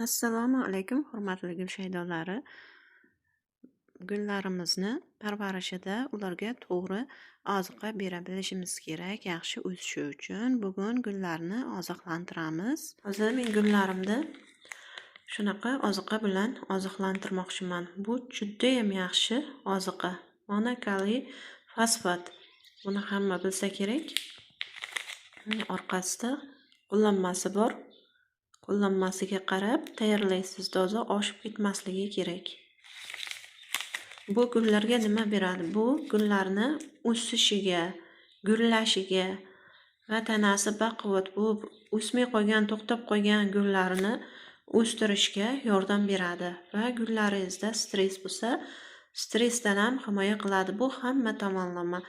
Assalomu alaykum, hurmatli gul shaydolari. Gullarimizni parvarishida ularga to'g'ri oziqa bera bilishimiz kerak, yaxshi o'sishi uchun. Bugun gullarni oziqlantiramiz. Hozir men gullarimni shunaqa oziqa bilan oziqlantirmoqchiman. Bu juda ham yaxshi oziqa. Monokaliy fosfat. Buni hamma bilsa kerak. Orqasida qo'llanmasi bor. Qo'llanmasiga qarab tayyorlaysiz, toza oshib ketmasligi kerak. Bu gullarga nima beradi? Bu gullarni o'sishiga, gullashiga va tanasi baquvvat, bu o'smay qolgan, to'xtab qolgan gullarni o'stirishga yordam beradi va gullaringizda stress bo'lsa, stressdan ham himoya qiladi. Bu hamma tomonlama.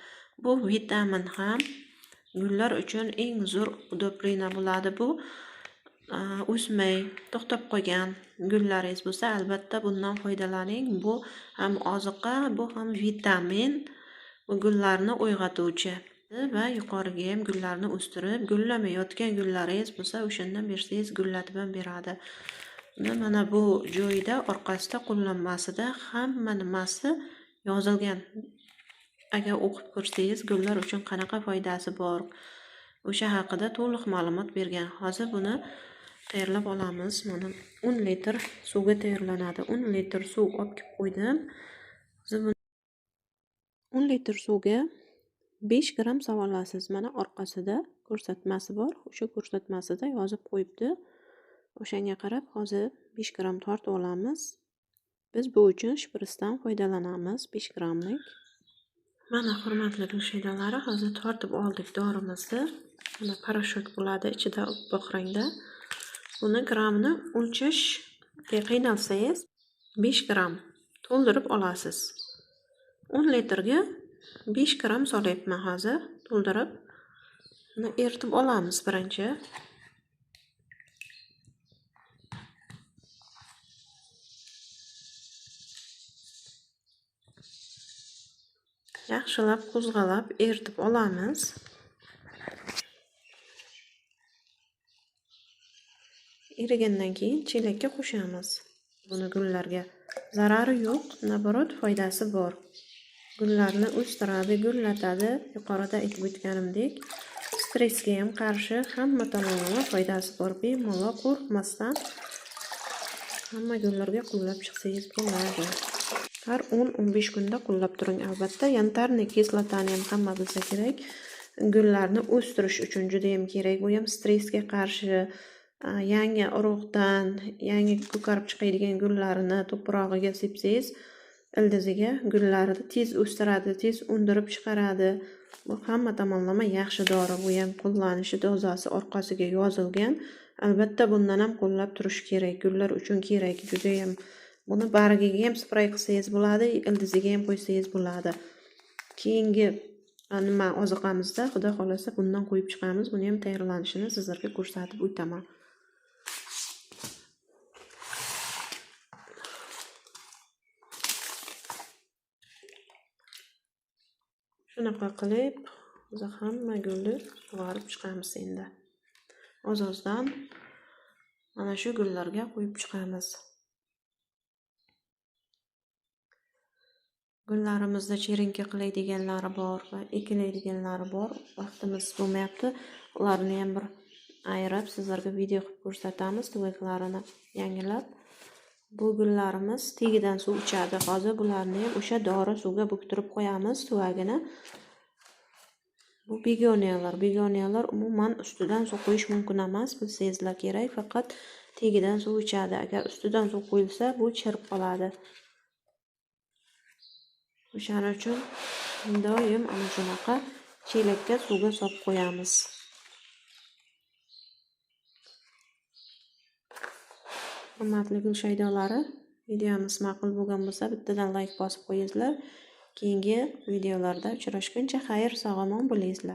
Bu vitamin ham gullar uchun eng zo'r udoblina bo'ladi. Bu o'smay to'xtab qolgan gullaringiz bo'lsa, albatta bundan foydalaning. Bu ham oziqa, bu ham vitamin. Bu gullarni uyg'otuvchi va yuqoriga ham gullarni o'stirib, gullamayotgan gullaringiz bo'lsa, o'shandan bersangiz gullatib ham beradi. Mana bu joyida orqasida qo'llanmasida hamma nimasi yozilgan. Agar o'qib ko'rsangiz, gullar uchun qanaqa foydasi bor, o'sha haqida to'liq ma'lumot bergan. Hozir buni tayyorlab olamiz. Mana 10 litr suvga tayyorlanadi. 10 litr suv olib kelib qo'ydim. 10 litr suvga 5 gram solasiz. Mana orqasida ko'rsatmasi bor. O'sha ko'rsatmasida yozib qo'yibdi. O'shanga qarab hozir 5 gram tortib olamiz. Biz bu uchun shpritsdan foydalanamiz, 5 gramlik. Mana hurmatli gul shaydolari, hozir tortib oldik dorimizni. Mana parashok bo'ladi, ichida oppoq rangda. Buni gramni o'lchashga qiynalsangiz 5 gram to'ldirib olasiz. 10 litrga 5 gram solyapman hozir to'ldirib. Buni eritib olamiz birinchi. Yaxshilab qo'zg'alab eritib olamiz. Erigandan keyin chelakka qo'shamiz. Buni gullarga zarari yo'q, naborot foydasi bor. Gullarni o'stiradi, gullatadi. Yuqorida aytib o'tganimdek, stressga ham qarshi hamma tomonlama foydasi bor. Bemalol qo'rqmasdan hamma gullarga qo'llab chiqsangiz bo'ladi. Har 10-15 kunda qo'llab turing albatta. Yantarniy kislotani ham hamma bilsa kerak. Gullarni o'stirish uchun juda ham kerak. Bu ham stressga qarshi, yangi urug'dan, yangi ko'karib chiqadigan gullarini to'prog'iga sepsangiz, ildiziga gullarini tez o'stiradi, tez undirib chiqaradi. Bu hamma tomonlama yaxshi dori. Bu ham qo'llanishi dozasi orqasiga yozilgan. Albatta bundan ham qo'llab turish kerak. Gullar uchun kerak juda ham. Buni barigiga ham spray qilsangiz bo'ladi, ildiziga ham qo'ysangiz bo'ladi. Keyingi nima oziqamizda xudo xolasa bundan qo'yib chiqamiz. Buni ham tayyorlanishini sizlarga ko'rsatib o'taman. Shunaqa qilib, o'zi hamma gulni sug'orib chiqamiz endi. Oz-ozdan mana shu gullarga qo'yib chiqamiz. Gullarimizda cherinka qilaydiganlari bor va ekilaydiganlari bor. Vaqtimiz bo'lmayapti. Ularni ham bir ayirib sizlarga video qilib ko'rsatamiz, tuvaklarini yangilab. Bu gullarimiz tegidan suv ichadi. Hozir bularni ham o'sha dori suvga bo'ktirib qo'yamiz tuvagini. Bu begoniyalar umuman ustidan suv qo'yish mumkin emas, bilsangizlar kerak, faqat tegidan suv ichadi. Agar ustidan suv qo'yilsa, bu chirib qoladi. O'shaning uchun doim ana shunaqa chelakka suvga solib qo'yamiz. Hurmatli gul shaydolari, videomiz ma'qul bo'lgan bo'lsa, bittadan like bosib qo'yingizlar. Keyingi videolarda uchrashguncha xayr, sog' omon bo'lingizlar.